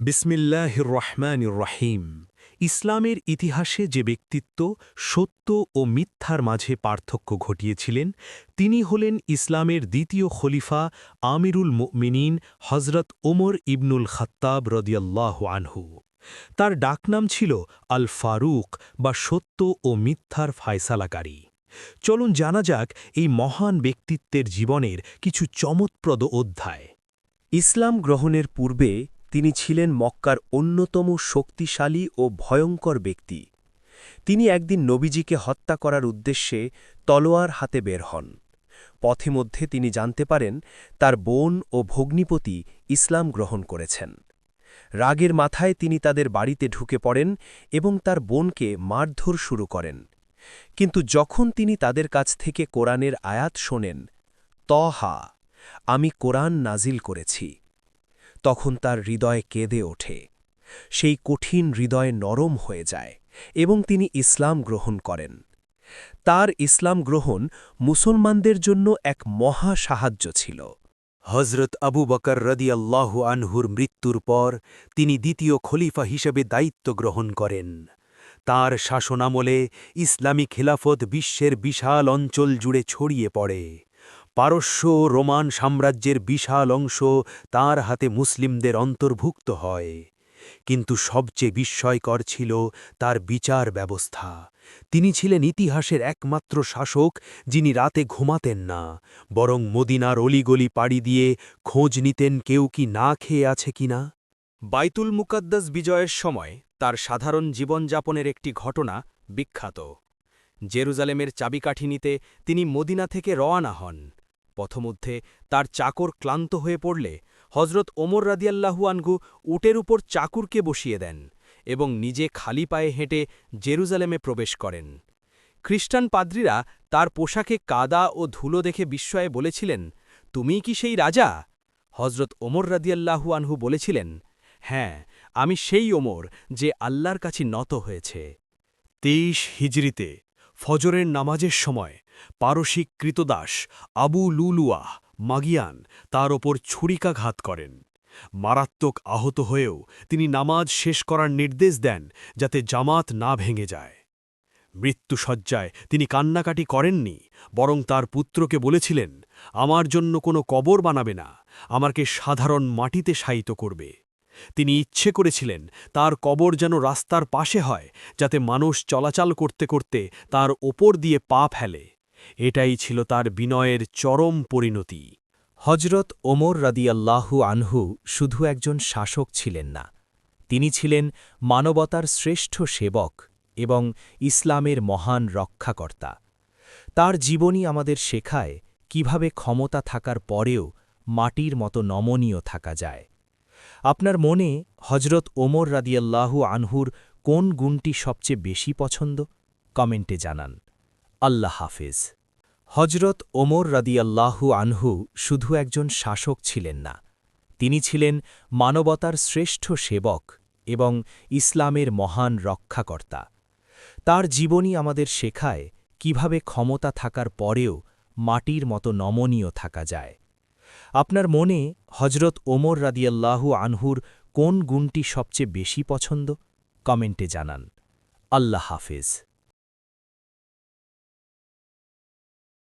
বিসমিল্লাহির রহমানির রহিম। ইসলামের ইতিহাসে যে ব্যক্তিত্ব সত্য ও মিথ্যার মাঝে পার্থক্য ঘটিয়েছিলেন তিনি হলেন ইসলামের দ্বিতীয় খলিফা আমিরুল মুমিনিন হজরত ওমর ইবনুল খাত্তাব রদিয়াল্লাহু আনহু। তার ডাকনাম ছিল আল ফারুক বা সত্য ও মিথ্যার ফায়সালাকারী। চলুন জানা যাক এই মহান ব্যক্তিত্বের জীবনের কিছু চমৎপ্রদ অধ্যায়। ইসলাম গ্রহণের পূর্বে তিনি ছিলেন মক্কার অন্যতম শক্তিশালী ও ভয়ঙ্কর ব্যক্তি। তিনি একদিন নবীজিকে হত্যা করার উদ্দেশ্যে তলোয়ার হাতে বের হন। পথে মধ্যে তিনি জানতে পারেন তার বোন ও ভগ্নিপতি ইসলাম গ্রহণ করেছেন। রাগের মাথায় তিনি তাদের বাড়িতে ঢুকে পড়েন এবং তার বোনকে মারধর শুরু করেন। কিন্তু যখন তিনি তাদের কাছ থেকে কোরআনের আয়াত শোনেন, তহা, আমি কোরআন নাজিল করেছি, তখন তার হৃদয় কেঁদে ওঠে। সেই কঠিন হৃদয় নরম হয়ে যায় এবং তিনি ইসলাম গ্রহণ করেন। তার ইসলাম গ্রহণ মুসলমানদের জন্য এক মহা সাহায্য ছিল। হজরত আবু বকর রদিয়াল্লাহু আনহুর মৃত্যুর পর তিনি দ্বিতীয় খলিফা হিসেবে দায়িত্ব গ্রহণ করেন। তার শাসনামলে ইসলামী খিলাফত বিশ্বের বিশাল অঞ্চল জুড়ে ছড়িয়ে পড়ে। পারস্য ও রোমান সাম্রাজ্যের বিশাল অংশ তার হাতে মুসলিমদের অন্তর্ভুক্ত হয়। কিন্তু সবচেয়ে বিস্ময়কর ছিল তার বিচার ব্যবস্থা। তিনি ছিলেন ইতিহাসের একমাত্র শাসক যিনি রাতে ঘুমাতেন না, বরং মদিনার অলিগলি পাড়ি দিয়ে খোঁজ নিতেন কেউ কি না খেয়ে আছে কিনা। বাইতুল মুকাদ্দাস বিজয়ের সময় তার সাধারণ জীবনযাপনের একটি ঘটনা বিখ্যাত। জেরুজালেমের চাবিকাঠি নিতে তিনি মদিনা থেকে রওয়ানা হন। পথমধ্যে তার চাকর ক্লান্ত হয়ে পড়লে হজরত ওমর রাদিয়াল্লাহু আনহু উটের উপর চাকুরকে বসিয়ে দেন এবং নিজে খালি পায়ে হেঁটে জেরুজালেমে প্রবেশ করেন। খ্রিস্টান পাদ্রীরা তার পোশাকে কাদা ও ধুলো দেখে বিস্ময়ে বলেছিলেন, তুমিই কি সেই রাজা? হজরত ওমর রাদিয়াল্লাহু আনহু বলেছিলেন, হ্যাঁ, আমি সেই ওমর যে আল্লাহর কাছে নত হয়েছে। ২৩ হিজরিতে ফজরের নামাজের সময় পারসিক কৃতদাস আবু লুলুয়াহ মাগিয়ান তার ওপর ছুরিকাঘাত করেন। মারাত্মক আহত হয়েও তিনি নামাজ শেষ করার নির্দেশ দেন যাতে জামাত না ভেঙে যায়। মৃত্যুশয্যায় তিনি কান্নাকাটি করেননি, বরং তার পুত্রকে বলেছিলেন, আমার জন্য কোনো কবর বানাবে না, আমাকে সাধারণ মাটিতে শায়িত করবে। তিনি ইচ্ছে করেছিলেন তার কবর যেন রাস্তার পাশে হয়, যাতে মানুষ চলাচল করতে করতে তার ওপর দিয়ে পা ফেলে। এটাই ছিল তার বিনয়ের চরম পরিণতি। হজরত ওমর রাদিয়াল্লাহু আনহু শুধু একজন শাসক ছিলেন না, তিনি ছিলেন মানবতার শ্রেষ্ঠ সেবক এবং ইসলামের মহান রক্ষাকর্তা। তার জীবনী আমাদের শেখায় কিভাবে ক্ষমতা থাকার পরেও মাটির মতো নমনীয় থাকা যায়। আপনার মনে হজরত ওমর রাদিয়াল্লাহু আনহুর কোন গুণটি সবচেয়ে বেশি পছন্দ? কমেন্টে জানান। আল্লাহ হাফেজ। হজরত ওমর রাদিয়াল্লাহু আনহু শুধু একজন শাসক ছিলেন না, তিনি ছিলেন মানবতার শ্রেষ্ঠ সেবক এবং ইসলামের মহান রক্ষাকর্তা। তার জীবনী আমাদের শেখায় কিভাবে ক্ষমতা থাকার পরেও মাটির মতো নমনীয় থাকা যায়। আপনার মনে হজরত ওমর রাদিয়াল্লাহু আনহুর কোন গুণটি সবচেয়ে বেশি পছন্দ? কমেন্টে জানান। আল্লাহ হাফেজ।